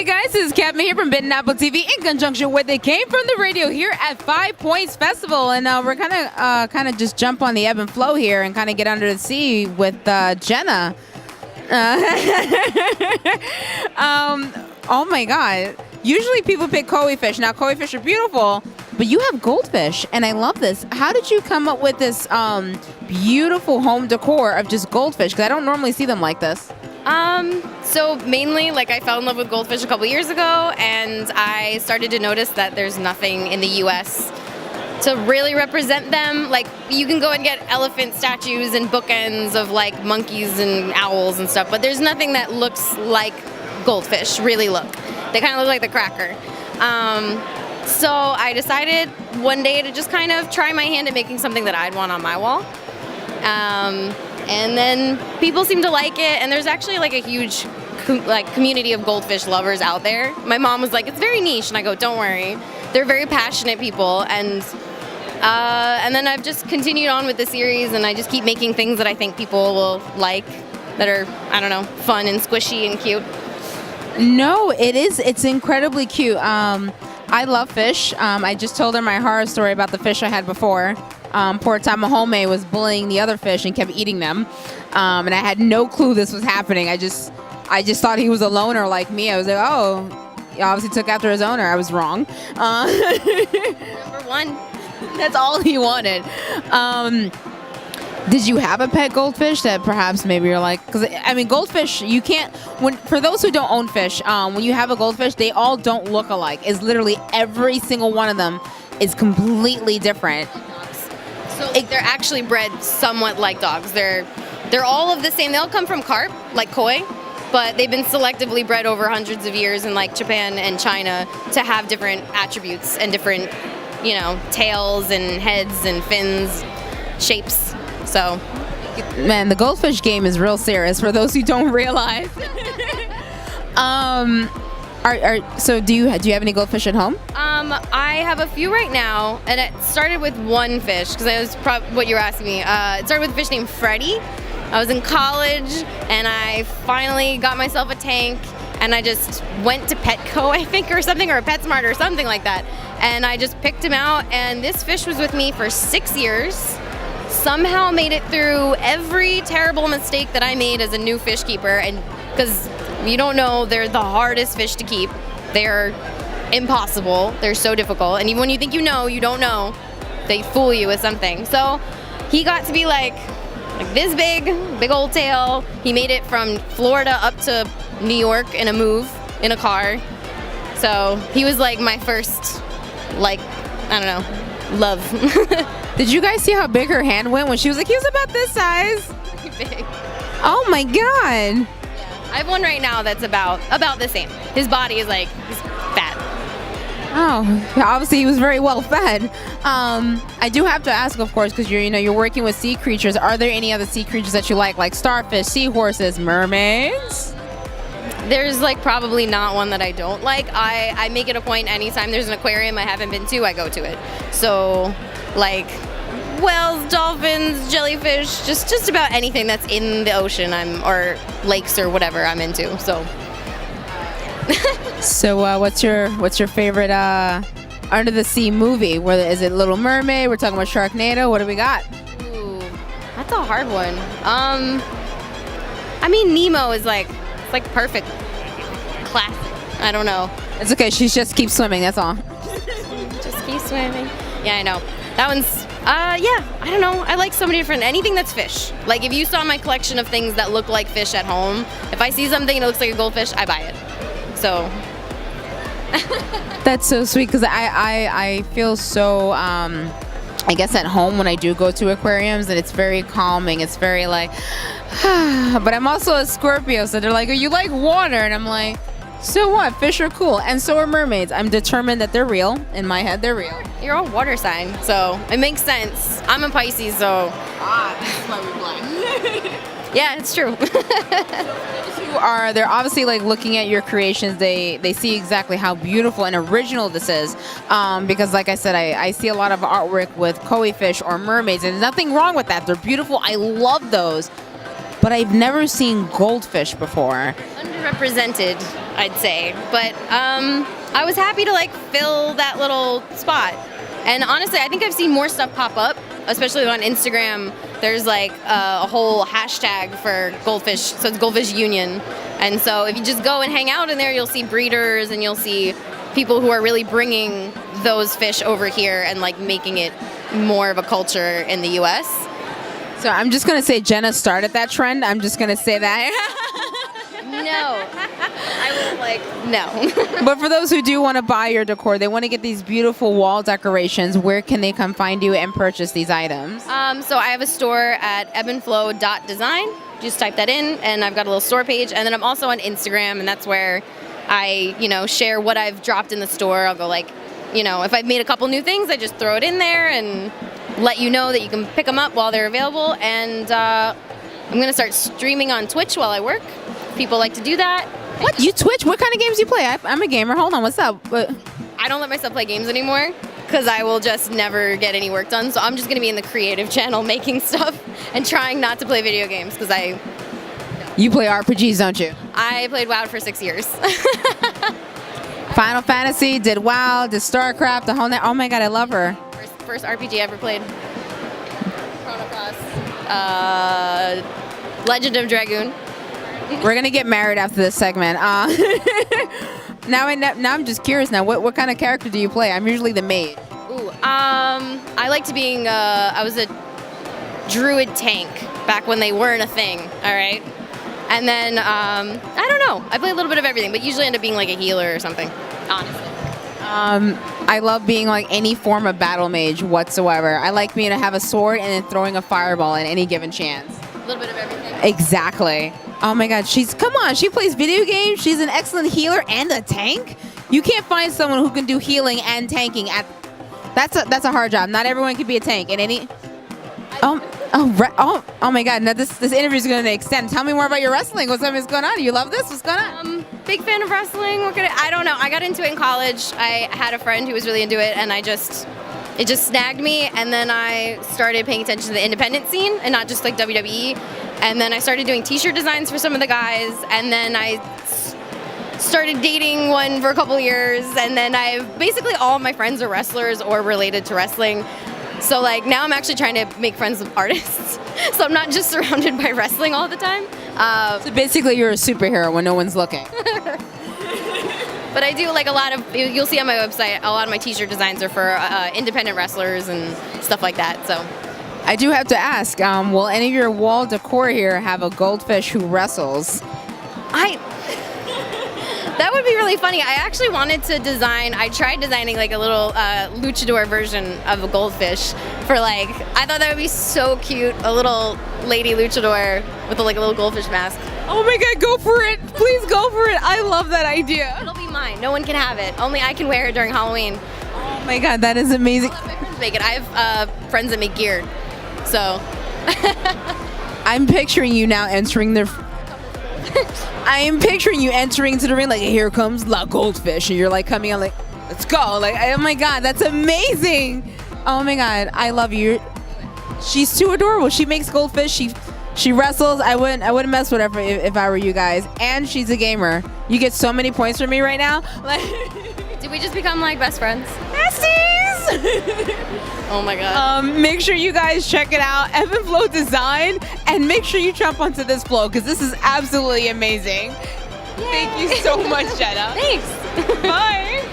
guys, this is CADMA here from Bitten TV in conjunction with It Came From The Radio here at 5 Points Festival. And we're kind of just jump on the Ebb and Flow here and kind of get under the sea with Jenna. Oh my God. Usually people pick koi fish. Now koi fish are beautiful, but you have goldfish, and I love this. How did you come up with this beautiful home decor of just goldfish? Because I don't normally see them like this. So mainly, like, I fell in love with goldfish a couple years ago, and I started to notice that there's nothing in the U.S. to really represent them. Like, you can go and get elephant statues and bookends of, like, monkeys and owls and stuff, but there's nothing that looks like goldfish really look. They kind of look like the cracker. So I decided one day to just kind of try my hand at making something that I'd want on my wall. And then people seem to like it, and there's actually like a huge community of goldfish lovers out there. My mom was like, it's very niche, and I go, don't worry. They're very passionate people, and then I've just continued on with the series, and I just keep making things that I think people will like, that are, I don't know, fun and squishy and cute. No, it's incredibly cute. I love fish. I just told her my horror story about the fish I had before. Poor Tamahome was bullying the other fish and kept eating them. And I had no clue this was happening. I just thought he was a loner like me. I was like, oh, he obviously took after his owner. I was wrong. Number one. That's all he wanted. Did you have a pet goldfish that perhaps maybe you're like, because I mean, goldfish, you can't, for those who don't own fish, when you have a goldfish, they all don't look alike. It's literally every single one of them is completely different. So they're actually bred somewhat like dogs. They're all of the same. They all come from carp, like koi, but they've been selectively bred over hundreds of years in like Japan and China to have different attributes and different, you know, tails and heads and fins, shapes. So, man, the goldfish game is real serious for those who don't realize. So do you have any goldfish at home? I have a few right now, and it started with one fish, because that was what you were asking me. It started with a fish named Freddie. I was in college, and I finally got myself a tank, and I just went to Petco, I think, or something, or PetSmart or something like that, and I just picked him out, and this fish was with me for 6 years. Somehow made it through every terrible mistake that I made as a new fish keeper, and because you don't know, they're the hardest fish to keep. They're impossible. They're so difficult, and even when you think you know, you don't know. They fool you with something. So he got to be like this big old tail. He made it from Florida up to New York in a move in a car. So he was like my first, like, I don't know, love. Did you guys see how big her hand went when she was like, he was about this size? Pretty big. Oh my God. Yeah. I have one right now that's about the same. His body is like, he's fat. Oh, obviously he was very well fed. I do have to ask, of course, because you're working with sea creatures. Are there any other sea creatures that you like starfish, seahorses, mermaids? There's like probably not one that I don't like. I make it a point anytime there's an aquarium I haven't been to, I go to it. So like whales, dolphins, jellyfish, just about anything that's in the ocean or lakes or whatever I'm into. So So what's your favorite under the sea movie? Is it Little Mermaid? We're talking about Sharknado. What do we got? Ooh, that's a hard one. I mean, Nemo is like, it's like perfect. Classic. I don't know. It's okay. She just keeps swimming. That's all. Just keep swimming. Yeah, I know. That one's, yeah, I don't know. I like so many different, anything that's fish. Like if you saw my collection of things that look like fish at home, if I see something that looks like a goldfish, I buy it. So. That's so sweet, because I feel so, I guess at home when I do go to aquariums, and it's very calming. It's very like, but I'm also a Scorpio, so they're like, oh, you like water? And I'm like, so what? Fish are cool, and so are mermaids. I'm determined that they're real. In my head, they're real. You're a water sign, so it makes sense. I'm a Pisces, so. That's why we're blind. Yeah, it's true. They're obviously like looking at your creations. They see exactly how beautiful and original this is, because like I said, I see a lot of artwork with koi fish or mermaids, and there's nothing wrong with that. They're beautiful. I love those, but I've never seen goldfish before. Underrepresented. I'd say. But I was happy to like fill that little spot. And honestly, I think I've seen more stuff pop up, especially on Instagram. There's like a whole hashtag for goldfish, so it's Goldfish Union. And so if you just go and hang out in there, you'll see breeders and you'll see people who are really bringing those fish over here and like making it more of a culture in the US. So I'm just going to say Jenna started that trend. I'm just going to say that. No. I will like, no. But for those who do want to buy your decor, they want to get these beautiful wall decorations, where can they come find you and purchase these items? So I have a store at ebbandflowed.design. Just type that in, and I've got a little store page. And then I'm also on Instagram, and that's where I, share what I've dropped in the store. I'll go like, if I've made a couple new things, I just throw it in there and let you know that you can pick them up while they're available. And I'm going to start streaming on Twitch while I work. People like to do that. What? You Twitch? What kind of games do you play? I'm a gamer. Hold on. What's up? I don't let myself play games anymore because I will just never get any work done. So I'm just going to be in the creative channel making stuff and trying not to play video games because You play RPGs, don't you? I played WoW for 6 years. Final Fantasy, did WoW, did StarCraft, the whole night. Oh my God, I love her. First RPG I ever played. Chrono Cross. Legend of Dragoon. We're gonna get married after this segment. Now I'm just curious. Now, what kind of character do you play? I'm usually the maid. Ooh, I liked being. I was a druid tank back when they weren't a thing. All right, and then I don't know. I play a little bit of everything, but usually end up being like a healer or something. Honestly. I love being like any form of battle mage whatsoever. I like being to have a sword and then throwing a fireball at any given chance. A little bit of everything. Exactly. Oh my God, she plays video games. She's an excellent healer and a tank. You can't find someone who can do healing and tanking that's a hard job. Not everyone can be a tank. And oh my God, now this interview is going to extend. Tell me more about your wrestling. What's going on? You love this? What's going on? Big fan of wrestling. I don't know. I got into it in college. I had a friend who was really into it, and it just snagged me. And then I started paying attention to the independent scene and not just like WWE. And then I started doing t-shirt designs for some of the guys. And then I started dating one for a couple years. And then basically all of my friends are wrestlers or related to wrestling. So like now I'm actually trying to make friends with artists. So I'm not just surrounded by wrestling all the time. So basically you're a superhero when no one's looking. But I do like a lot of, you'll see on my website, a lot of my t-shirt designs are for independent wrestlers and stuff like that. So I do have to ask, will any of your wall decor here have a goldfish who wrestles? That would be really funny. I actually wanted to I tried designing like a little luchador version of a goldfish for like, I thought that would be so cute. A little lady luchador with a little goldfish mask. Oh my God, go for it. Please go for it. I love that idea. It'll be mine. No one can have it. Only I can wear it during Halloween. Oh my God, that is amazing. I'll let my friends make it. I have friends that make gear. So. I'm picturing you now entering I am picturing you entering into the ring like, here comes La Goldfish, and you're like coming out like, let's go. Like, oh my God, that's amazing. Oh my God, I love you. She's too adorable. She makes goldfish. She wrestles. I wouldn't mess with her if I were you guys. And she's a gamer. You get so many points from me right now. Like, did we just become like best friends? Besties! Oh my God. Make sure you guys check it out, Ebb N Flowed Design, and make sure you jump onto this flow because this is absolutely amazing. Yay. Thank you so much, Jenna. Thanks. Bye.